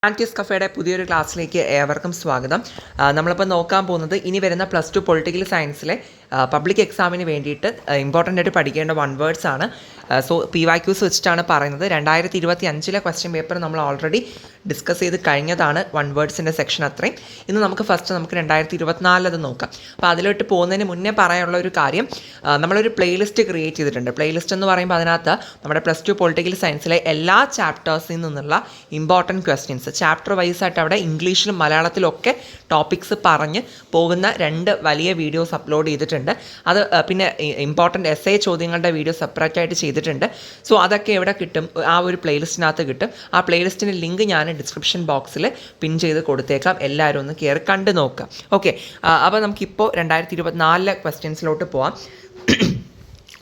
Aunties കഫേയുടെ പുതിയൊരു ക്ലാസ്സിലേക്ക് ഏവർക്കും സ്വാഗതം. നമ്മളിപ്പോൾ നോക്കാൻ പോകുന്നത് ഇനി വരുന്ന +2 പൊളിറ്റിക്കൽ സയൻസിലെ പബ്ലിക് എക്സാമിന് വേണ്ടിയിട്ട് ഇമ്പോർട്ടൻ്റ് ആയിട്ട് പഠിക്കേണ്ട വൺ വേർഡ്സ് ആണ്. സോ PYQs വെച്ചിട്ടാണ് പറയുന്നത്. 2025 ക്വസ്റ്റ്യൻ പേപ്പർ നമ്മൾ ഓൾറെഡി ഡിസ്കസ് ചെയ്ത് കഴിഞ്ഞതാണ് വൺ വേർഡ്സിൻ്റെ സെക്ഷൻ അത്രയും. ഇന്ന് നമുക്ക് 2024 അത് നോക്കാം. അപ്പോൾ അതിലോട്ട് പോകുന്നതിന് മുന്നേ പറയാനുള്ള ഒരു കാര്യം, നമ്മളൊരു പ്ലേലിസ്റ്റ് ക്രിയേറ്റ് ചെയ്തിട്ടുണ്ട്. പ്ലേലിസ്റ്റ് എന്ന് പറയുമ്പോൾ അതിനകത്ത് നമ്മുടെ +2 പൊളിറ്റിക്കൽ സയൻസിലെ എല്ലാ ചാപ്റ്റേഴ്സിൽ നിന്നുള്ള ഇമ്പോർട്ടൻറ്റ് ക്വസ്റ്റ്യൻസ് ചാപ്റ്റർ വൈസായിട്ട് അവിടെ ഇംഗ്ലീഷിലും മലയാളത്തിലും ഒക്കെ ടോപ്പിക്സ് പറഞ്ഞ് പോകുന്ന 2 വലിയ വീഡിയോസ് അപ്ലോഡ് ചെയ്തിട്ടുണ്ട്. അത് പിന്നെ ഇമ്പോർട്ടൻറ്റ് എസ്സേ ചോദ്യങ്ങളുടെ വീഡിയോ സെപ്പറേറ്റ് ആയിട്ട് ചെയ്തിട്ടുണ്ട്. സോ അതൊക്കെ എവിടെ കിട്ടും? ആ ഒരു പ്ലേലിസ്റ്റിനകത്ത് കിട്ടും. ആ പ്ലേലിസ്റ്റിൻ്റെ ലിങ്ക് ഞാൻ ഡിസ്ക്രിപ്ഷൻ ബോക്സിൽ പിൻ ചെയ്ത് കൊടുത്തേക്കാം. എല്ലാവരും ഒന്ന് കയറി കണ്ട് നോക്കാം. ഓക്കെ, അപ്പോൾ നമുക്കിപ്പോൾ 2024 ക്വസ്റ്റ്യൻസിലോട്ട് പോവാം.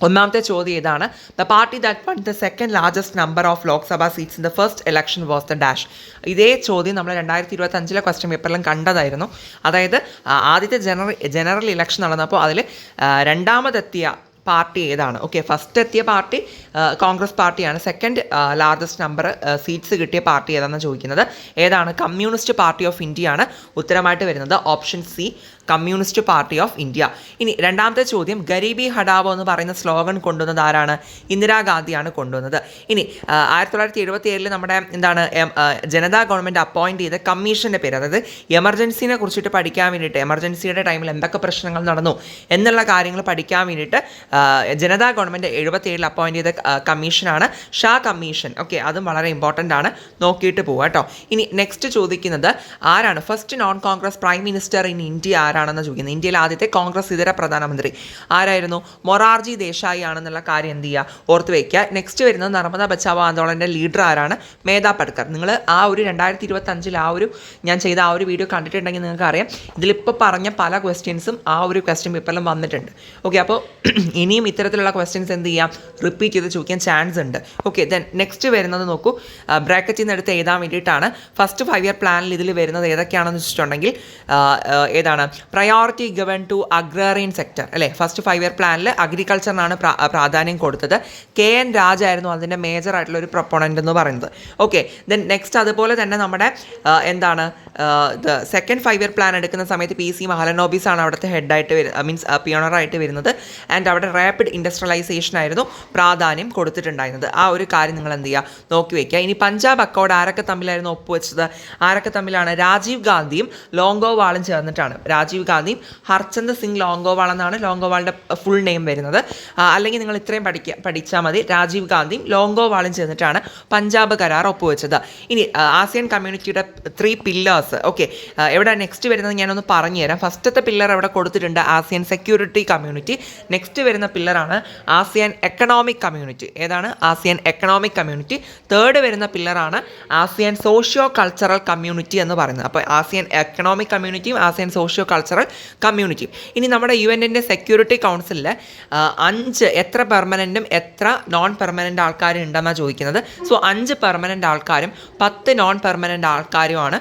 ഒന്നാമത്തെ ചോദ്യം ഇതാണ്: the party that one the second largest number of Lok Sabha seats in the first election was the dash. ഇതേ ചോദ്യം നമ്മൾ 2025 ക്വസ്റ്റ്യൻ പേപ്പറിലും കണ്ടതായിരുന്നു. അതായത് ആദ്യത്തെ ജനറൽ ഇലക്ഷൻ നടന്നപ്പോൾ അതിൽ രണ്ടാമതെത്തിയ പാർട്ടി ഏതാണ്? ഓക്കെ, ഫസ്റ്റ് എത്തിയ പാർട്ടി കോൺഗ്രസ് പാർട്ടിയാണ്. സെക്കൻഡ് ലാർജസ്റ്റ് നമ്പർ സീറ്റ്സ് കിട്ടിയ പാർട്ടി ഏതാണെന്ന് ചോദിക്കുന്നത്. ഏതാണ്? കമ്മ്യൂണിസ്റ്റ് പാർട്ടി ഓഫ് ഇന്ത്യ ആണ് ഉത്തരമായിട്ട് വരുന്നത്. Option C, communist party of India. ഇനി രണ്ടാമത്തെ ചോദ്യം: ഗരീബി ഹഠാവോ എന്ന് പറയുന്ന സ്ലോഗൻ കൊണ്ടുവന്നത് ആരാണ്? ഇന്ദിരാഗാന്ധിയാണ് കൊണ്ടുവന്നത്. ഇനി 1977 നമ്മുടെ ജനതാ ഗവൺമെൻറ് അപ്പോയിൻറ്റ് ചെയ്ത കമ്മീഷൻ്റെ പേര്, അതായത് എമർജൻസിനെ കുറിച്ചിട്ട് പഠിക്കാൻ വേണ്ടിയിട്ട്, എമർജൻസിയുടെ ടൈമിൽ എന്തൊക്കെ പ്രശ്നങ്ങൾ നടന്നു എന്നുള്ള കാര്യങ്ങൾ പഠിക്കാൻ വേണ്ടിയിട്ട് ജനതാ ഗവൺമെൻറ് 77 അപ്പോയിൻറ്റ് ചെയ്ത കമ്മീഷനാണ് ഷാ കമ്മീഷൻ. ഓക്കെ, അതും വളരെ ഇമ്പോർട്ടൻ്റ് ആണ്, നോക്കിയിട്ട് പോവുക കേട്ടോ. ഇനി നെക്സ്റ്റ് ചോദിക്കുന്നത് ആരാണ് first non Congress prime minister in India ആരാണെന്ന് ചോദിക്കുന്നത്. ഇന്ത്യയിലെ ആദ്യത്തെ കോൺഗ്രസ് ഇതര പ്രധാനമന്ത്രി ആരായിരുന്നു? മൊറാർജി ദേശായി ആണെന്നുള്ള കാര്യം എന്ത് ചെയ്യുക? ഓർത്ത് വയ്ക്കുക. നെക്സ്റ്റ് വരുന്നത് നർമ്മദ ബച്ചാവോ ആന്തോളൻ്റെ ലീഡർ ആരാണ്? മേധാ പട്കർ. നിങ്ങൾ ആ ഒരു 2025 ഞാൻ ചെയ്ത ആ ഒരു വീഡിയോ കണ്ടിട്ടുണ്ടെങ്കിൽ നിങ്ങൾക്ക് അറിയാം, ഇതിലിപ്പോൾ പറഞ്ഞ പല ക്വസ്റ്റ്യൻസും ആ ഒരു ക്വസ്റ്റ്യൻ പേപ്പറിലും വന്നിട്ടുണ്ട്. ഓക്കെ, അപ്പോൾ ഇനിയും ഇത്തരത്തിലുള്ള ക്വസ്റ്റ്യൻസ് എന്ത് ചെയ്യാം? റിപ്പീറ്റ് ചെയ്ത് ചോദിക്കാൻ ചാൻസ് ഉണ്ട്. ഓക്കെ, ദെൻ നെക്സ്റ്റ് വരുന്നത് നോക്കൂ, ബ്രാക്കറ്റിൽ നിന്ന് എടുത്ത് എഴുതാൻ വേണ്ടിയിട്ടാണ്. ഫസ്റ്റ് 5 ഇയർ പ്ലാനിൽ ഇതിൽ വരുന്നത് ഏതൊക്കെയാണെന്ന് വെച്ചിട്ടുണ്ടെങ്കിൽ ഏതാണ്? Priority given to agrarian sector അല്ലേ? ഫസ്റ്റ് 5 ഇയർ പ്ലാനിൽ അഗ്രികൾച്ചറിനാണ് പ്രാധാന്യം കൊടുത്തത്. KN രാജ ആയിരുന്നു അതിൻ്റെ മേജർ ആയിട്ടുള്ള ഒരു പ്രൊപ്പോണൻ്റ് എന്ന് പറയുന്നത്. ഓക്കെ, ദെൻ നെക്സ്റ്റ് അതുപോലെ തന്നെ നമ്മുടെ സെക്കൻഡ് 5 ഇയർ പ്ലാൻ എടുക്കുന്ന സമയത്ത് PC മഹലനോബിസ് ആണ് അവിടുത്തെ ഹെഡായിട്ട് മീൻസ് പിയോണറായിട്ട് വരുന്നത്. ആൻഡ് അവിടെ റാപ്പിഡ് ഇൻഡസ്ട്രിയലൈസേഷൻ ആയിരുന്നു പ്രാധാന്യം കൊടുത്തിട്ടുണ്ടായിരുന്നത്. ആ ഒരു കാര്യം നിങ്ങൾ എന്ത് ചെയ്യുക? നോക്കി വയ്ക്കുക. ഇനി പഞ്ചാബ് അക്കോർഡ് ആരൊക്കെ തമ്മിലായിരുന്നു ഒപ്പുവെച്ചത്? ആരൊക്കെ തമ്മിലാണ്? രാജീവ് ഗാന്ധിയും ലോങ്കോവാളും ചേർന്നിട്ടാണ്. രാജീവ് ഗാന്ധിയും ഹർചന്ദ് സിംഗ് ലോങ്കോവാൾ എന്നാണ് ലോങ്കോവാളിൻ്റെ ഫുൾ നെയിം വരുന്നത്. അല്ലെങ്കിൽ നിങ്ങൾ ഇത്രയും പഠിച്ചാൽ മതി. രാജീവ് ഗാന്ധിയും ലോങ്കോവാളും ചേർന്നിട്ടാണ് പഞ്ചാബ് കരാർ ഒപ്പുവെച്ചത്. ഇനി ആസിയൻ കമ്മ്യൂണിറ്റിയുടെ 3 പില്ലേഴ്സ്. ഓക്കെ, എവിടെ നെക്സ്റ്റ് വരുന്നത് ഞാനൊന്ന് പറഞ്ഞുതരാം. ഫസ്റ്റത്തെ പില്ലർ അവിടെ കൊടുത്തിട്ടുണ്ട്, ആസിയൻ സെക്യൂരിറ്റി കമ്മ്യൂണിറ്റി. നെക്സ്റ്റ് വരുന്ന പില്ലറാണ് ആസിയൻ എക്കണോമിക് കമ്മ്യൂണിറ്റി. ഏതാണ്? ASEAN economic community. തേർഡ് വരുന്ന പില്ലറാണ് ആസിയൻ സോഷ്യോ കൾച്ചറൽ കമ്മ്യൂണിറ്റി എന്ന് പറയുന്നത്. അപ്പോൾ ആസിയൻ എക്കണോമിക് കമ്മ്യൂണിറ്റിയും ആസിയൻ സോഷ്യോ കൾച്ചറൽ കമ്മ്യൂണിറ്റിയും. ഇനി നമ്മുടെ UN സെക്യൂരിറ്റി കൗൺസിലിൽ 5 എത്ര പെർമനൻറ്റും എത്ര നോൺ പെർമനൻ്റ് ആൾക്കാരും ഉണ്ടെന്നാണ് ചോദിക്കുന്നത്. സോ 5 പെർമനൻ്റ് ആൾക്കാരും 10 നോൺ പെർമനൻ്റ് ആൾക്കാരുമാണ്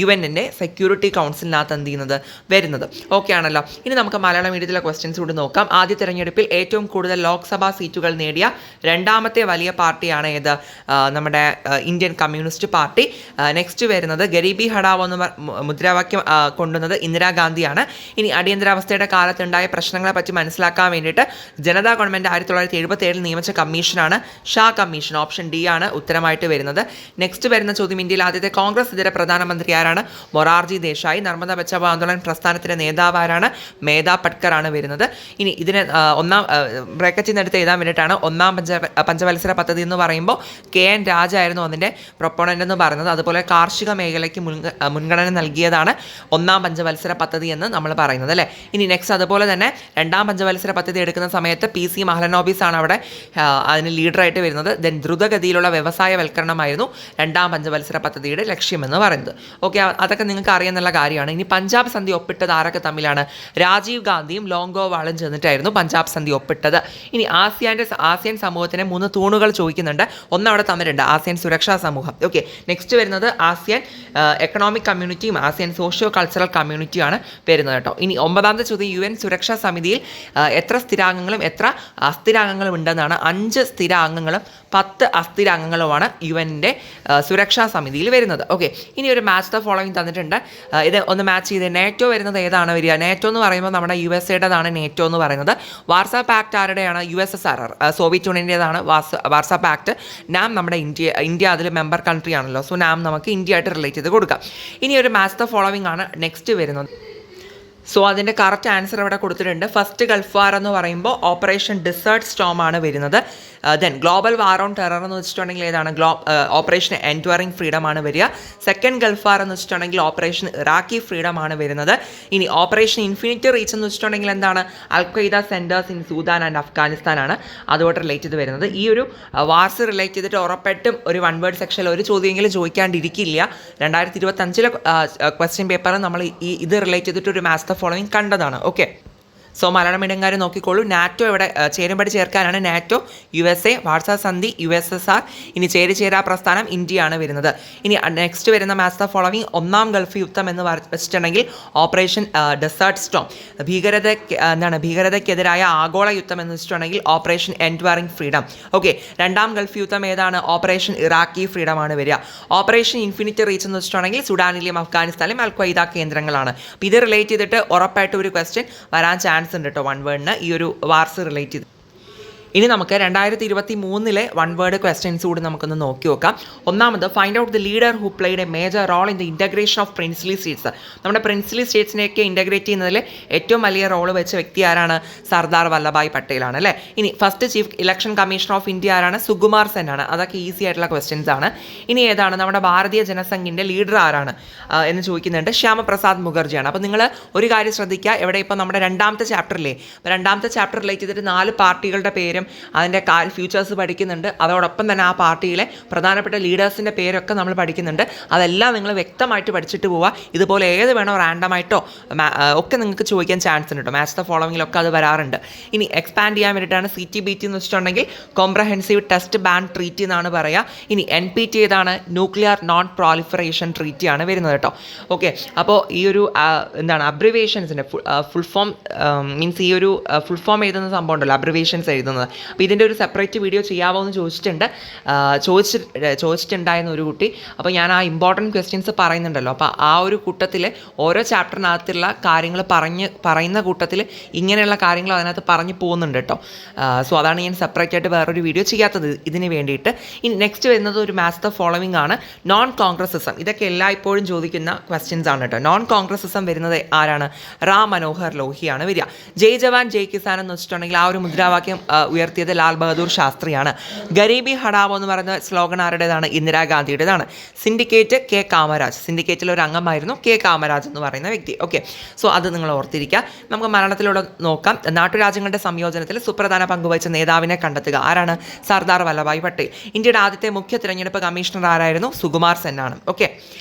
UN സെക്യൂരിറ്റി കൗൺസിലിനകത്ത് എന്ത് ചെയ്യുന്നത്? വരുന്നത്. ഓക്കെ ആണല്ലോ. ഇനി നമുക്ക് മലയാളം മീഡിയത്തിലെ ക്വസ്റ്റ്യൻസ് കൂടി നോക്കാം. ആദ്യ തെരഞ്ഞെടുപ്പിൽ ഏറ്റവും കൂടുതൽ ലോക്സഭാ സീറ്റുകൾ നേടിയ രണ്ടാമത്തെ വലിയ പാർട്ടിയാണ് ഏത്? നമ്മുടെ ഇന്ത്യൻ കമ്മ്യൂണിസ്റ്റ് പാർട്ടി. നെക്സ്റ്റ് വരുന്നത് ഗരീബി ഹഠാവോ എന്ന് മുദ്രാവാക്യം കൊണ്ടുവന്നത് ഇന്ദിരാഗാന്ധിയാണ്. ഇനി അടിയന്തരാവസ്ഥയുടെ കാലത്തുണ്ടായ പ്രശ്നങ്ങളെ പറ്റി മനസ്സിലാക്കാൻ വേണ്ടിയിട്ട് ജനതാ ഗവൺമെൻറ് 1977 നിയമിച്ച കമ്മീഷനാണ് ഷാ കമ്മീഷൻ. ഓപ്ഷൻ ഡി ആണ് ഉത്തരമായിട്ട് വരുന്നത്. നെക്സ്റ്റ് വരുന്ന ചോദ്യം: ഇന്ത്യയിൽ ആദ്യത്തെ കോൺഗ്രസ് ഇതര പ്രധാനമന്ത്രി ആരാണ്? മൊറാർജി ദേശായി. നർമ്മദ ബച്ചാവോ ആന്തോളൻ പ്രസ്ഥാനത്തിൻ്റെ നേതാവ് ആരാണ്? മേധാ പട്കർ ആണ് വരുന്നത്. ഇനി ഇതിന് ഒന്നാം ബ്രാക്കറ്റിൽ നിന്ന് എടുത്ത് എഴുതാൻ വേണ്ടിയിട്ടാണ് ഒന്നാം പഞ്ചവത്സര പദ്ധതി എന്ന് പറയുമ്പോൾ KN രാജ ആയിരുന്നു അതിൻ്റെ പ്രൊപ്പോണൻ്റ് എന്ന് പറയുന്നത്. അതുപോലെ കാർഷിക മേഖലയ്ക്ക് മുൻഗണന നൽകിയതാണ് ഒന്നാം പഞ്ചവത്സര പദ്ധതി എന്ന് നമ്മൾ പറയുന്നത് അല്ലേ. ഇനി നെക്സ്റ്റ് അതുപോലെ തന്നെ രണ്ടാം പഞ്ചവത്സര പദ്ധതി എടുക്കുന്ന സമയത്ത് PC മഹലനോബിസ് ആണ് അവിടെ അതിന് ലീഡറായിട്ട് വരുന്നത്. ദെൻ ദ്രുതഗതിയിലുള്ള വ്യവസായവൽക്കരണമായിരുന്നു രണ്ടാം പഞ്ചവത്സര പദ്ധതിയുടെ ലക്ഷ്യമെന്ന് പറയുന്നത്. ഓക്കെ, അതൊക്കെ നിങ്ങൾക്ക് അറിയാമെന്നുള്ള കാര്യമാണ്. ഇനി പഞ്ചാബ് സന്ധി ഒപ്പിട്ടത് ആരൊക്കെ തമ്മിലാണ്? രാജീവ് ഗാന്ധിയും ലോങ്കോവാളും ചേർന്നിട്ടായിരുന്നു പഞ്ചാബ് സന്ധി ഒപ്പിട്ടത്? ഇനി ആസിയൻ സമൂഹത്തിന് 3 തൂണുകൾ ചോദിക്കുന്നുണ്ട്. ഒന്ന് അവിടെ തന്നിട്ടുണ്ട്, ആസിയൻ സുരക്ഷാ സമൂഹം. ഓക്കെ, നെക്സ്റ്റ് വരുന്നത് ആസിയൻ എക്കണോമിക് കമ്മ്യൂണിറ്റിയും ആസിയൻ സോഷ്യോ കൾച്ചറൽ കമ്മ്യൂണിറ്റിയാണ് വരുന്നത് കേട്ടോ. ഇനി 9ാമത്തെ ചോദ്യം, UN സുരക്ഷാ സമിതിയിൽ എത്ര സ്ഥിരാംഗങ്ങളും എത്ര അസ്ഥിരാംഗങ്ങളും ഉണ്ടെന്നാണ്. 5 സ്ഥിരാംഗങ്ങളും 10 അസ്ഥിരാംഗങ്ങളുമാണ് UNൻ്റെ സുരക്ഷാ സമിതിയിൽ വരുന്നത്. ഓക്കെ, ഇനി ഒരു മാച്ച് ദ ഫോളോവിങ് തന്നിട്ടുണ്ട്. ഇത് ഒന്ന് മാച്ച് ചെയ്ത്. നാറ്റോ വരുന്നത് ഏതാണ് വരിക? നാറ്റോ എന്ന് പറയുമ്പോൾ നമ്മുടെ USA-യുടേതാണ് നാറ്റോ എന്ന് പറയുന്നത്. വാർസാ പാക്ട് ആരുടെയാണ്? USSR, സോവിയറ്റ് യൂണിയൻ്റേതാണ് വാർസാ പാക്ട്. നാം നമ്മുടെ ഇന്ത്യ അതിൽ മെമ്പർ കൺട്രി ആണല്ലോ. സോ നാം നമുക്ക് ഇന്ത്യ ആയിട്ട് റിലേറ്റ് ചെയ്ത് കൊടുക്കാം. ഇനി ഒരു മാച്ച് ദ ഫോളോവിങ് ആണ് നെക്സ്റ്റ് വരുന്നത്. സോ അതിൻ്റെ കറക്റ്റ് ആൻസർ ഇവിടെ കൊടുത്തിട്ടുണ്ട്. ഫസ്റ്റ് ഗൾഫ് വാർ എന്ന് പറയുമ്പോൾ ഓപ്പറേഷൻ ഡിസേർട്ട് സ്റ്റോം ആണ് വരുന്നത്. Then global war on terror എന്ന് വെച്ചിട്ടുണ്ടെങ്കിൽ ഏതാണ്? ഓപ്പറേഷൻ എൻഡ്വറിങ് ഫ്രീഡം ആണ് വരിക. സെക്കൻഡ് ഗൾഫ് വാർ എന്ന് വെച്ചിട്ടുണ്ടെങ്കിൽ ഓപ്പറേഷൻ ഇറാഖി ഫ്രീഡം ആണ് വരുന്നത്. ഇനി ഓപ്പറേഷൻ ഇൻഫിനിറ്റി റീച്ച് എന്ന് വെച്ചിട്ടുണ്ടെങ്കിൽ എന്താണ്? Al Qaeda centres in Sudan and Afghanistan ആണ് അതുമായിട്ട് റിലേറ്റ് ചെയ്ത് വരുന്നത്. ഈ ഒരു വാർസ് റിലേറ്റ് ചെയ്തിട്ട് ഉറപ്പായിട്ടും ഒരു 1 വേർഡ് സെക്ഷനിൽ ഒരു ചോദ്യമെങ്കിലും ചോദിക്കാണ്ടിരിക്കില്ല. 2025 ക്വസ്റ്റ്യൻ പേപ്പറിൽ നമ്മൾ ഇത് റിലേറ്റ് ചെയ്തിട്ട് ഒരു മാച്ച് ദ ഫോളോവിങ് കണ്ടതാണ്. ഓക്കെ, സോ മലയാളം മീഡിയംകാർ നോക്കിക്കോളൂ. നാറ്റോ ഇവിടെ ചേരുമ്പടി ചേർക്കാനാണ്. നാറ്റോ, USA, വാർസാ സന്ധി, USSR. ഇനി ചേരാ പ്രസ്ഥാനം ഇന്ത്യയാണ് വരുന്നത്. ഇനി നെക്സ്റ്റ് വരുന്ന മാച്ച് ദ ഫോളോവിങ് 1ാം ഗൾഫ് യുദ്ധം എന്ന് വെച്ചിട്ടുണ്ടെങ്കിൽ ഓപ്പറേഷൻ ഡെസേർട്ട് സ്റ്റോം. ഭീകരതയ്ക്കെതിരായ ആഗോള യുദ്ധം എന്ന് വെച്ചിട്ടുണ്ടെങ്കിൽ ഓപ്പറേഷൻ എൻഡ്വറിങ് ഫ്രീഡം. ഓക്കെ, 2ാം ഗൾഫ് യുദ്ധം ഏതാണ്? ഓപ്പറേഷൻ ഇറാഖി ഫ്രീഡം ആണ് വരിക. ഓപ്പറേഷൻ ഇൻഫിനിറ്റി റീച്ച് എന്ന് വെച്ചിട്ടുണ്ടെങ്കിൽ സുഡാനിലെയും അഫ്ഗാനിസ്ഥാനിലെയും അൽ ഖ്വയ്ദ കേന്ദ്രങ്ങളാണ്. അപ്പോൾ ഇത് റിലേറ്റ് ചെയ്തിട്ട് ഉറപ്പായിട്ട് ഒരു ക്വസ്റ്റ്യൻ വരാൻ ചാൻസ് ഉണ്ട് കേട്ടോ, 1 വേർഡിന് ഈ ഒരു വാർസ് റിലേറ്റ് ചെയ്ത്. ഇനി നമുക്ക് 2023 1 വേർഡ് ക്വസ്റ്റ്യൻസ് കൂടി നമുക്കൊന്ന് നോക്കി നോക്കാം. ഒന്നാമത്, find out the leader who played a major role in the integration of princely states. നമ്മുടെ പ്രിൻസ്ലി സ്റ്റേറ്റ്സിനെയൊക്കെ ഇൻ്റഗ്രേറ്റ് ചെയ്യുന്നതിൽ ഏറ്റവും വലിയ റോൾ വെച്ച വ്യക്തി ആരാണ്? സർദാർ വല്ലഭായ് പട്ടേലാണ് അല്ലേ. ഇനി first chief election commissioner of India ആരാണ്? സുകുമാർ സെൻ ആണ്. അതൊക്കെ ഈസി ആയിട്ടുള്ള ക്വസ്റ്റ്യൻസ് ആണ്. ഇനി ഏതാണ് നമ്മുടെ ഭാരതീയ ജനസംഘിൻ്റെ ലീഡർ ആരാണ് എന്ന് ചോദിക്കുന്നുണ്ട്. ശ്യാമപ്രസാദ് മുഖർജിയാണ്. അപ്പോൾ നിങ്ങൾ ഒരു കാര്യം ശ്രദ്ധിക്കുക, ഇവിടെ ഇപ്പോൾ നമ്മുടെ 2ാമത്തെ ചാപ്റ്ററിലെ 2ാമത്തെ ചാപ്റ്റർ റിലേറ്റ് ചെയ്തിട്ട് 4 പാർട്ടികളുടെ പേരും അതിൻ്റെ ഫ്യൂച്ചേഴ്സ് പഠിക്കുന്നുണ്ട്. അതോടൊപ്പം തന്നെ ആ പാർട്ടിയിലെ പ്രധാനപ്പെട്ട ലീഡേഴ്സിൻ്റെ പേരൊക്കെ നമ്മൾ പഠിക്കുന്നുണ്ട്. അതെല്ലാം നിങ്ങൾ വ്യക്തമായിട്ട് പഠിച്ചിട്ട് പോവുക. ഇതുപോലെ ഏത് വേണോ റാൻഡമായിട്ടോ ഒക്കെ നിങ്ങൾക്ക് ചോദിക്കാൻ ചാൻസ് ഉണ്ട് കേട്ടോ. മാച്ച് ദ ഫോളോവിങ്ങിലൊക്കെ അത് വരാറുണ്ട്. ഇനി എക്സ്പാൻഡ് ചെയ്യാൻ വേണ്ടിയിട്ടാണ് CTBT എന്ന് വെച്ചിട്ടുണ്ടെങ്കിൽ കോംപ്രഹെൻസീവ് ടെസ്റ്റ് ബാൻ ട്രീറ്റി എന്നാണ് പറയുക. ഇനി NPT ഏതാണ്? ന്യൂക്ലിയർ നോൺ പ്രോലിഫറേഷൻ ട്രീറ്റി ആണ് വരുന്നത് കേട്ടോ. ഓക്കെ, അപ്പോൾ ഈ ഒരു അബ്രിവേഷൻസിൻ്റെ ഫുൾ ഫോം മീൻസ് ഈ ഒരു ഫുൾ ഫോം എഴുതുന്ന സംഭവം ഉണ്ടല്ലോ, അബ്രിവേഷൻസ് എഴുതുന്നത്. അപ്പോൾ ഇതിൻ്റെ ഒരു സെപ്പറേറ്റ് വീഡിയോ ചെയ്യാമോ എന്ന് ചോദിച്ചിട്ടുണ്ടായിരുന്നു ഒരു കുട്ടി. അപ്പോൾ ഞാൻ ആ ഇമ്പോർട്ടൻറ്റ് ക്വസ്റ്റ്യൻസ് പറയുന്നുണ്ടല്ലോ, അപ്പോൾ ആ ഒരു കൂട്ടത്തിൽ ഓരോ ചാപ്റ്ററിനകത്തുള്ള കാര്യങ്ങൾ പറയുന്ന കൂട്ടത്തിൽ ഇങ്ങനെയുള്ള കാര്യങ്ങൾ അതിനകത്ത് പറഞ്ഞു പോകുന്നുണ്ട് കേട്ടോ. സോ അതാണ് ഞാൻ സെപ്പറേറ്റ് ആയിട്ട് വേറൊരു വീഡിയോ ചെയ്യാത്തത് ഇതിന് വേണ്ടിയിട്ട്. ഇനി നെക്സ്റ്റ് വരുന്നത് ഒരു മാച്ച് ദ ഫോളോവിങ് ആണ്. Non Congressism. ഇതൊക്കെ എല്ലായ്പ്പോഴും ചോദിക്കുന്ന ക്വസ്റ്റ്യൻസ് ആണ് കേട്ടോ. നോൺ കോൺഗ്രസിസം വരുന്നത് ആരാണ്? റാം മനോഹർ ലോഹിയാണ് വരിക. ജയ് ജവാൻ ജയ് കിസാൻ എന്ന് വെച്ചിട്ടുണ്ടെങ്കിൽ ആ ഒരു മുദ്രാവാക്യം ഉയർത്തിയത് ലാൽ ബഹദൂർ ശാസ്ത്രിയാണ്. ഗരീബി ഹടാവോ എന്ന് പറയുന്ന സ്ലോഗൻ ആരുടേതാണ്? ഇന്ദിരാഗാന്ധിയുടേതാണ്. Syndicate K Kamaraj. സിൻഡിക്കേറ്റിൽ ഒരു അംഗമായിരുന്നു കെ കാമരാജ് എന്ന് പറയുന്ന വ്യക്തി. ഓക്കെ, സോ അത് നിങ്ങൾ ഓർത്തിരിക്കുക. നമുക്ക് മലയാളത്തിലൂടെ നോക്കാം. നാട്ടുരാജ്യങ്ങളുടെ സംയോജനത്തിൽ സുപ്രധാന പങ്കുവഹിച്ച നേതാവിനെ കണ്ടെത്തുക. ആരാണ്? സർദാർ വല്ലഭായ് പട്ടേൽ. ഇന്ത്യയുടെ ആദ്യത്തെ മുഖ്യ തിരഞ്ഞെടുപ്പ് കമ്മീഷണർ ആരായിരുന്നു? സുകുമാർ സെൻ ആണ്. ഓക്കെ,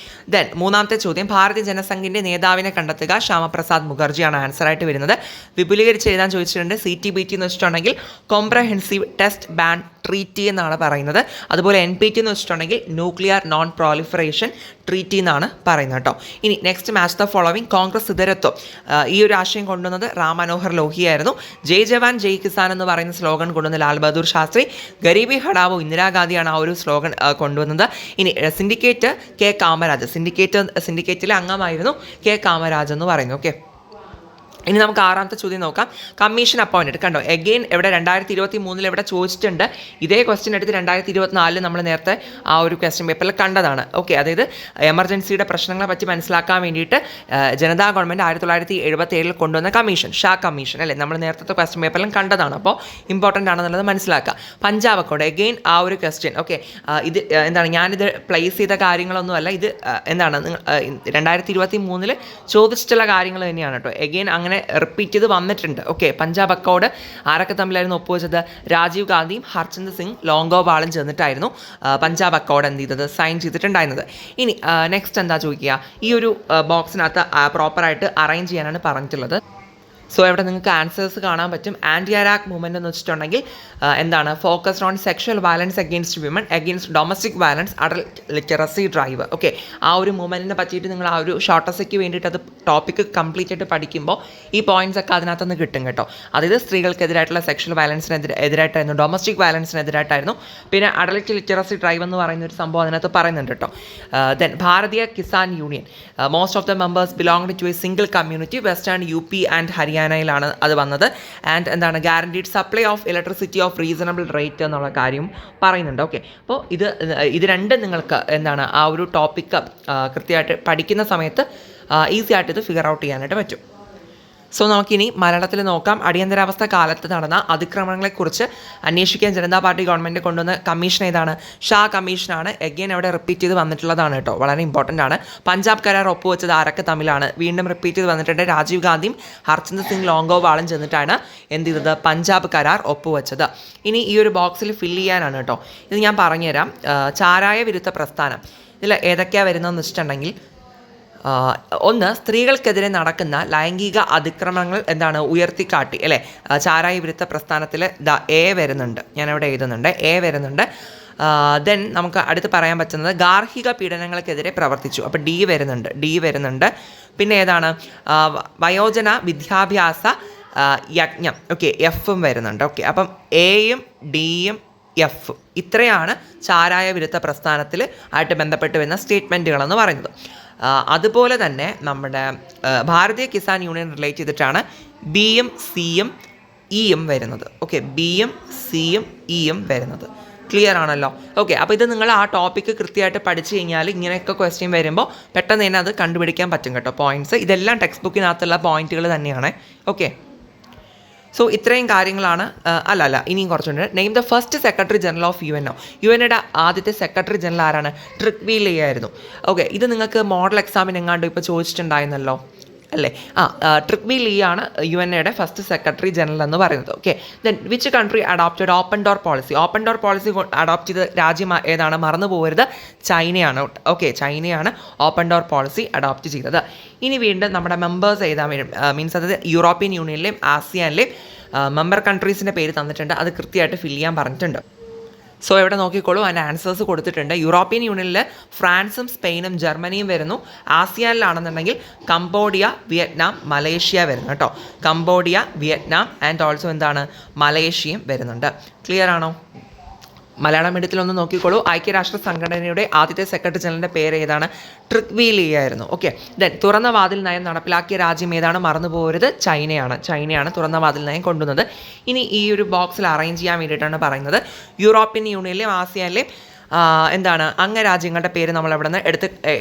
ദെൻ 3ാമത്തെ ചോദ്യം, ഭാരതീയ ജനസംഘിൻ്റെ നേതാവിനെ കണ്ടെത്തുക. ശ്യാമപ്രസാദ് മുഖർജിയാണ് ആൻസർ ആയിട്ട് വരുന്നത്. വിപുലീകരിച്ച് എഴുതാൻ ചോദിച്ചിട്ടുണ്ട്. CTBT എന്ന് വെച്ചിട്ടുണ്ടെങ്കിൽ കോംപ്രഹെൻസീവ് ടെസ്റ്റ് ബാൻ ട്രീറ്റി എന്നാണ് പറയുന്നത്. അതുപോലെ NPT എന്ന് വെച്ചിട്ടുണ്ടെങ്കിൽ ന്യൂക്ലിയർ നോൺ പ്രോലിഫറേഷൻ ട്രീറ്റി എന്നാണ് പറയുന്നത് കേട്ടോ. ഇനി next match the following. Congress ഇതരത്വം. ഈ ഒരു ആശയം കൊണ്ടുവന്നത് റാം മനോഹർ ലോഹിയായിരുന്നു. ജയ് ജവാൻ ജയ് കിസാൻ എന്ന് പറയുന്ന സ്ലോഗൻ കൊണ്ടുവന്ന ലാൽ ബഹദൂർ ശാസ്ത്രി. ഗരീബി ഹടാവോ ഇന്ദിരാഗാന്ധിയാണ് ആ ഒരു സ്ലോഗൻ കൊണ്ടുവന്നത്. ഇനി സിൻഡിക്കേറ്റ് കെ കാമരാജ്. സിൻഡിക്കേറ്റിലെ അംഗമായിരുന്നു കെ കാമരാജ് എന്ന് പറയുന്നു. ഓക്കെ, ഇനി നമുക്ക് 6ാമത്തെ ചോദ്യം നോക്കാം. Commission appointed. കണ്ടോ, എഗെയിൻ ഇവിടെ 2023 ഇവിടെ ചോദിച്ചിട്ടുണ്ട്. ഇതേ ക്വസ്റ്റ്യൻ എടുത്ത് 2024 നമ്മൾ നേരത്തെ ആ ഒരു ക്വസ്റ്റ്യൻ പേപ്പറിൽ കണ്ടതാണ്. ഓക്കെ, അതായത് എമർജൻസിയുടെ പ്രശ്നങ്ങളെ പറ്റി മനസ്സിലാക്കാൻ വേണ്ടിയിട്ട് ജനതാ ഗവൺമെൻറ് 1977 കൊണ്ടുവന്ന കമ്മീഷൻ, ഷാ കമ്മീഷൻ അല്ലേ, നമ്മൾ നേരത്തെ ക്വസ്റ്റ്യൻ പേപ്പറിലും കണ്ടതാണ്. അപ്പോൾ ഇമ്പോർട്ടൻ്റ് ആണെന്നുള്ളത് മനസ്സിലാക്കുക. പഞ്ചാബ് അക്കൗണ്ട് എഗെയിൻ ആ ഒരു ക്വസ്റ്റ്യൻ. ഓക്കെ, ഇത് എന്താണ്, ഞാനിത് പ്ലേസ് ചെയ്ത കാര്യങ്ങളൊന്നുമല്ല, ഇത് എന്താണ് 2023 ചോദിച്ചിട്ടുള്ള കാര്യങ്ങൾ തന്നെയാണ് കേട്ടോ. എഗെയിൻ അങ്ങനെ റിപ്പീറ്റ് ചെയ്ത് വന്നിട്ടുണ്ട്. ഓക്കെ, പഞ്ചാബ് അക്കൗണ്ട് ആരൊക്കെ തമ്മിലായിരുന്നു ഒപ്പുവെച്ചത്? രാജീവ് ഗാന്ധിയും ഹർചന്ദ് സിംഗ് ലോങ്കോവാളും ചേർന്നിട്ടായിരുന്നു പഞ്ചാബ് അക്കൗണ്ട് എന്ത് ചെയ്തത്? സൈൻ ചെയ്തിട്ടുണ്ടായിരുന്നത്. ഇനി നെക്സ്റ്റ് എന്താ ചോദിക്കുക? ഈ ഒരു ബോക്സിനകത്ത് പ്രോപ്പറായിട്ട് അറേഞ്ച് ചെയ്യാനാണ് പറഞ്ഞിട്ടുള്ളത്. സോ ഇവിടെ നിങ്ങൾക്ക് ആൻസേഴ്സ് കാണാൻ പറ്റും. ആൻറ്റി അരാക് മൂവ്മെൻറ്റ് എന്ന് വെച്ചിട്ടുണ്ടെങ്കിൽ എന്താണ് focused on sexual violence against women, against domestic violence, adult literacy drive. Okay, ആ ഒരു മൂവ്മെൻറ്റിനെ പറ്റിയിട്ട് നിങ്ങൾ ആ ഒരു ഷോർട്ട് എസ്സേക്ക് വേണ്ടിയിട്ട് അത് ടോപ്പിക്ക് കംപ്ലീറ്റ് ആയിട്ട് പഠിക്കുമ്പോൾ ഈ പോയിന്റ്സ് ഒക്കെ അതിനകത്തുനിന്ന് കിട്ടും കേട്ടോ. അതായത് സ്ത്രീകൾക്കെതിരായിട്ടുള്ള സെക്ഷൽ വയലൻസിനെതിരായിട്ടായിരുന്നു, ഡൊമസ്റ്റിക് വയലൻസിനെതിരായിട്ടായിരുന്നു, പിന്നെ അഡൽട്ട് ലിറ്ററസി ഡ്രൈവ് എന്ന് പറയുന്ന ഒരു സംഭവം അതിനകത്ത് പറയുന്നുണ്ട് കേട്ടോ. Then Bharatiya Kisan Union, most of the members belong to a single community, western UP and ഹരിയാനയിലാണ് അത് വന്നത്. ആൻഡ് എന്താണ് guaranteed supply of electricity of reasonable rate എന്നുള്ള കാര്യം പറയുന്നുണ്ട്. ഓക്കെ, അപ്പോൾ ഇത് രണ്ടും നിങ്ങൾക്ക് എന്താണ് ആ ഒരു ടോപ്പിക്ക് കൃത്യമായിട്ട് പഠിക്കുന്ന സമയത്ത് ഈസി ആയിട്ട് ഇത് ഫിഗർ ഔട്ട് ചെയ്യാനായിട്ട് പറ്റും. സോ നമുക്കിനി മലയാളത്തിൽ നോക്കാം. അടിയന്തരാവസ്ഥ കാലത്ത് നടന്ന അതിക്രമണങ്ങളെക്കുറിച്ച് അന്വേഷിക്കാൻ ജനതാ പാർട്ടി ഗവൺമെൻറ് കൊണ്ടുവന്ന കമ്മീഷൻ ഏതാണ്? ഷാ കമ്മീഷനാണ്. എഗെയിൻ അവിടെ റിപ്പീറ്റ് ചെയ്ത് വന്നിട്ടുള്ളതാണ് കേട്ടോ, വളരെ ഇമ്പോർട്ടൻ്റ് ആണ്. പഞ്ചാബ് കരാർ ഒപ്പുവെച്ചത് ആരൊക്കെ തമ്മിലാണ്? വീണ്ടും റിപ്പീറ്റ് ചെയ്ത് വന്നിട്ടുണ്ട്. രാജീവ് ഗാന്ധിയും ഹർചന്ദ് സിംഗ് ലോങ്കോവാളും ചെന്നിട്ടാണ് എന്ത് ചെയ്തത്? പഞ്ചാബ് കരാർ ഒപ്പുവെച്ചത്. ഇനി ഈ ഒരു ബോക്സിൽ ഫില്ല് ചെയ്യാനാണ് കേട്ടോ. ഇത് ഞാൻ പറഞ്ഞുതരാം. ചാരായ വിരുദ്ധ പ്രസ്ഥാനം ഇതിൽ ഏതൊക്കെയാണ് വരുന്നതെന്ന് വെച്ചിട്ടുണ്ടെങ്കിൽ, ഒന്ന്, സ്ത്രീകൾക്കെതിരെ നടക്കുന്ന ലൈംഗിക അതിക്രമങ്ങൾ എന്താണ് ഉയർത്തിക്കാട്ടി അല്ലേ, ചാരായ വിരുദ്ധ പ്രസ്ഥാനത്തിൽ എ വരുന്നുണ്ട്, ഞാനവിടെ എഴുതുന്നുണ്ട്, എ വരുന്നുണ്ട്. ദെൻ നമുക്ക് അടുത്ത് പറയാൻ പറ്റുന്നത് ഗാർഹിക പീഡനങ്ങൾക്കെതിരെ പ്രവർത്തിച്ചു, അപ്പോൾ ഡി വരുന്നുണ്ട്. പിന്നെ ഏതാണ്? വയോജന വിദ്യാഭ്യാസ യജ്ഞം, ഓക്കെ, എഫും വരുന്നുണ്ട്. ഓക്കെ, അപ്പം എയും ഡിയും എഫ് ഇത്രയാണ് ചാരായ വിരുദ്ധ പ്രസ്ഥാനത്തിൽ ആയിട്ട് ബന്ധപ്പെട്ട് വരുന്ന സ്റ്റേറ്റ്മെൻറ്റുകളെന്ന് പറയുന്നത്. അതുപോലെ തന്നെ നമ്മുടെ ഭാരതീയ കിസാൻ യൂണിയൻ റിലേറ്റ് ചെയ്തിട്ടാണ് ബിയും സിയും ഇയും വരുന്നത്. ഓക്കെ, ബിയും സിയും ഇയും വരുന്നത്. ക്ലിയർ ആണല്ലോ? ഓക്കെ, അപ്പോൾ ഇത് നിങ്ങൾ ആ ടോപ്പിക്ക് കൃത്യമായിട്ട് പഠിച്ചു കഴിഞ്ഞാൽ ഇങ്ങനെയൊക്കെ ക്വസ്റ്റ്യൻ വരുമ്പോൾ പെട്ടെന്ന് തന്നെ അത് കണ്ടുപിടിക്കാൻ പറ്റും കേട്ടോ. പോയിൻറ്റ്സ് ഇതെല്ലാം ടെക്സ്റ്റ് ബുക്കിനകത്തുള്ള പോയിന്റുകൾ തന്നെയാണ്. ഓക്കെ, സോ ഇത്രയും കാര്യങ്ങളാണ്. അല്ല ഇനിയും കുറച്ചുണ്ട്. Name the first secretary general of UNO. UNOയുടെ ആദ്യത്തെ സെക്രട്ടറി ജനറൽ ആരാണ്? ട്രിഗ്വി ലീ ആയിരുന്നു. ഓക്കെ, ഇത് നിങ്ങൾക്ക് മോഡൽ എക്സാമിന് എങ്ങാണ്ട് ഇപ്പോൾ ചോദിച്ചിട്ടുണ്ടായിരുന്നല്ലോ അല്ലേ? ട്രിഗ്വി ലീ ആണ് UNOയുടെ ഫസ്റ്റ് സെക്രട്ടറി ജനറൽ എന്ന് പറയുന്നത്. Okay, then which country adopted open door policy? Open door policy adopt ചെയ്ത രാജ്യം ഏതാണ്? മറന്നു പോകരുത്, ചൈനയാണ്. ഓക്കെ, ചൈനയാണ് ഓപ്പൺ ഡോർ പോളിസി അഡോപ്റ്റ് ചെയ്തത്. ഇനി വീണ്ടും നമ്മുടെ മെമ്പേഴ്സ് എഴുതാൻ വരും. മീൻസ് അതായത് യൂറോപ്യൻ യൂണിയനിലെയും ആസിയാനിലെയും മെമ്പർ കൺട്രീസിൻ്റെ പേര് തന്നിട്ടുണ്ട്, അത് കൃത്യമായിട്ട് ഫില്ല് ചെയ്യാൻ പറഞ്ഞിട്ടുണ്ട്. സോ ഇവിടെ നോക്കിക്കോളൂ, അതിൻ്റെ ആൻസേഴ്സ് കൊടുത്തിട്ടുണ്ട്. യൂറോപ്യൻ യൂണിയനിൽ ഫ്രാൻസും സ്പെയിനും ജർമ്മനിയും വരുന്നു. ആസിയാനിലാണെന്നുണ്ടെങ്കിൽ കംബോഡിയ, വിയറ്റ്നാം, മലേഷ്യ വരുന്നു കേട്ടോ. കംബോഡിയ, വിയറ്റ്നാം ആൻഡ് ഓൾസോ എന്താണ് മലേഷ്യയും വരുന്നുണ്ട്. ക്ലിയർ ആണോ? മലയാളം മീഡിയത്തിലൊന്ന് നോക്കിക്കോളൂ. ഐക്യരാഷ്ട്ര സംഘടനയുടെ ആദ്യത്തെ സെക്രട്ടറി ജനറലിൻ്റെ പേര് ഏതാണ്? ട്രിഗ്വി ലീ ആയിരുന്നു. ഓക്കെ, ദെൻ തുറന്ന വാതിൽ നയം നടപ്പിലാക്കിയ രാജ്യം ഏതാണ്? മറന്നു പോകരുത്, ചൈനയാണ് തുറന്ന വാതിൽ നയം കൊണ്ടുവന്നത്. ഇനി ഈ ഒരു ബോക്സിൽ അറേഞ്ച് ചെയ്യാൻ വേണ്ടിയിട്ടാണ് പറയുന്നത്. യൂറോപ്യൻ യൂണിയനിലെയും ആസിയാനിലെയും എന്താണ് അംഗരാജ്യങ്ങളുടെ പേര് നമ്മൾ അവിടെ നിന്ന്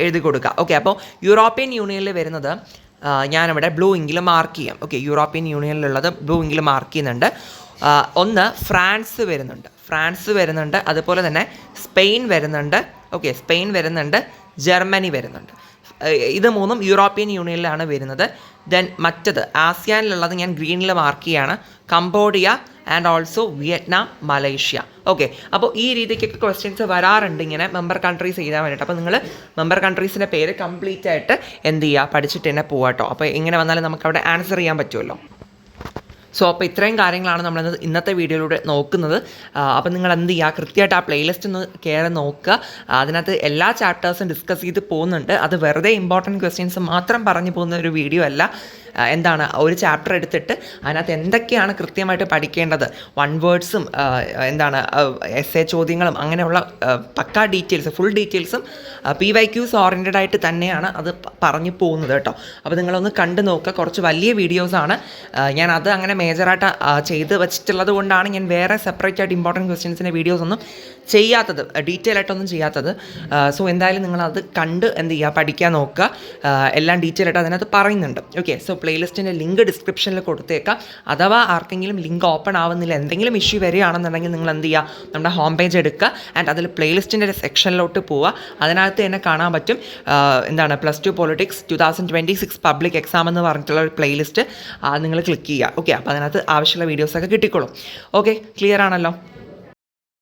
എഴുതി കൊടുക്കുക. ഓക്കെ, അപ്പോൾ യൂറോപ്യൻ യൂണിയനിൽ വരുന്നത് ഞാനിവിടെ ബ്ലൂ ഇങ്കിൽ മാർക്ക് ചെയ്യാം. ഓക്കെ, യൂറോപ്യൻ യൂണിയനിലുള്ളത് ബ്ലൂ ഇങ്കിൽ മാർക്ക് ചെയ്യുന്നുണ്ട്. ഒന്ന് ഫ്രാൻസ് വരുന്നുണ്ട്, അതുപോലെ തന്നെ സ്പെയിൻ വരുന്നുണ്ട്. ഓക്കെ, സ്പെയിൻ വരുന്നുണ്ട്, ജർമ്മനി വരുന്നുണ്ട്. ഇത് മൂന്നും യൂറോപ്യൻ യൂണിയനിലാണ് വരുന്നത്. ദെൻ മറ്റത് ആസിയാനിലുള്ളത് ഞാൻ ഗ്രീനിൽ മാർക്ക് ചെയ്യാണ്, Cambodia and also Vietnam, Malaysia. Okay, അപ്പോൾ ഈ രീതിക്കൊക്കെ ക്വസ്റ്റ്യൻസ് വരാറുണ്ട് ഇങ്ങനെ മെമ്പർ കൺട്രീസ് ചെയ്താൽ വേണ്ടിയിട്ട്. അപ്പോൾ നിങ്ങൾ മെമ്പർ കൺട്രീസിൻ്റെ പേര് കംപ്ലീറ്റ് ആയിട്ട് എന്ത് ചെയ്യുക, പഠിച്ചിട്ട് തന്നെ പോകാട്ടോ. അപ്പോൾ ഇങ്ങനെ വന്നാലും നമുക്ക് അവിടെ ആൻസർ ചെയ്യാൻ പറ്റുമല്ലോ. സോ അപ്പോൾ ഇത്രയും കാര്യങ്ങളാണ് നമ്മൾ ഇന്നത്തെ വീഡിയോയിലൂടെ നോക്കുന്നത്. അപ്പോൾ നിങ്ങൾ എന്ത് ചെയ്യുക, കൃത്യമായിട്ട് ആ പ്ലേലിസ്റ്റ് ഒന്ന് കയറി നോക്കുക. അതിനകത്ത് എല്ലാ ചാപ്റ്റേഴ്സും ഡിസ്കസ് ചെയ്ത് പോകുന്നുണ്ട്. അത് വെറുതെ ഇമ്പോർട്ടൻറ്റ് ക്വസ്റ്റ്യൻസ് മാത്രം പറഞ്ഞു പോകുന്ന ഒരു വീഡിയോ അല്ല. എന്താണ് ഒരു ചാപ്റ്റർ എടുത്തിട്ട് അതിനകത്ത് എന്തൊക്കെയാണ് കൃത്യമായിട്ട് പഠിക്കേണ്ടത്, വൺ വേർഡ്സും എന്താണ് എസ്സേ ചോദ്യങ്ങളും അങ്ങനെയുള്ള പക്കാ ഡീറ്റെയിൽസ്, ഫുൾ ഡീറ്റെയിൽസും PYQs ഓറിയൻറ്റഡ് ആയിട്ട് തന്നെയാണ് അത് പറഞ്ഞു പോകുന്നത് കേട്ടോ. അപ്പോൾ നിങ്ങളൊന്ന് കണ്ടു നോക്കുക. കുറച്ച് വലിയ വീഡിയോസാണ്. ഞാൻ അത് അങ്ങനെ മേജറായിട്ട് ചെയ്ത് വെച്ചിട്ടുള്ളത് കൊണ്ടാണ് ഞാൻ വേറെ സെപ്പറേറ്റ് ആയിട്ട് ഇമ്പോർട്ടൻറ്റ് ക്വസ്റ്റ്യൻസിൻ്റെ വീഡിയോസ് ഒന്നും ചെയ്യാത്തത്, ഡീറ്റെയിൽ ആയിട്ടൊന്നും ചെയ്യാത്തത്. സോ എന്തായാലും നിങ്ങളത് കണ്ട് എന്ത് ചെയ്യുക, പഠിക്കാൻ നോക്കുക. എല്ലാം ഡീറ്റെയിൽ ആയിട്ട് അതിനകത്ത് പറയുന്നുണ്ട്. ഓക്കെ, സോ പ്ലേലിസ്റ്റിൻ്റെ ലിങ്ക് ഡിസ്ക്രിപ്ഷനിൽ കൊടുത്തേക്കാം. അഥവാ ആർക്കെങ്കിലും ലിങ്ക് ഓപ്പൺ ആവുന്നില്ല, എന്തെങ്കിലും ഇഷ്യൂ വരികയാണെന്നുണ്ടെങ്കിൽ നിങ്ങൾ എന്ത് ചെയ്യുക, നമ്മുടെ ഹോം പേജ് എടുക്കുക ആൻഡ് അതിൽ പ്ലേലിസ്റ്റിൻ്റെ ഒരു സെക്ഷനിലോട്ട് പോവുക. അതിനകത്ത് തന്നെ കാണാൻ പറ്റും എന്താണ് +2 പൊളിറ്റിക്സ് 2026 പബ്ലിക് എക്സാം എന്ന് പറഞ്ഞിട്ടുള്ള ഒരു പ്ലേലിസ്റ്റ് നിങ്ങൾ ക്ലിക്ക് ചെയ്യുക. ഓക്കെ, അപ്പോൾ അതിനകത്ത് ആവശ്യമുള്ള വീഡിയോസൊക്കെ കിട്ടിക്കോളും. ഓക്കെ, ക്ലിയർ ആണല്ലോ?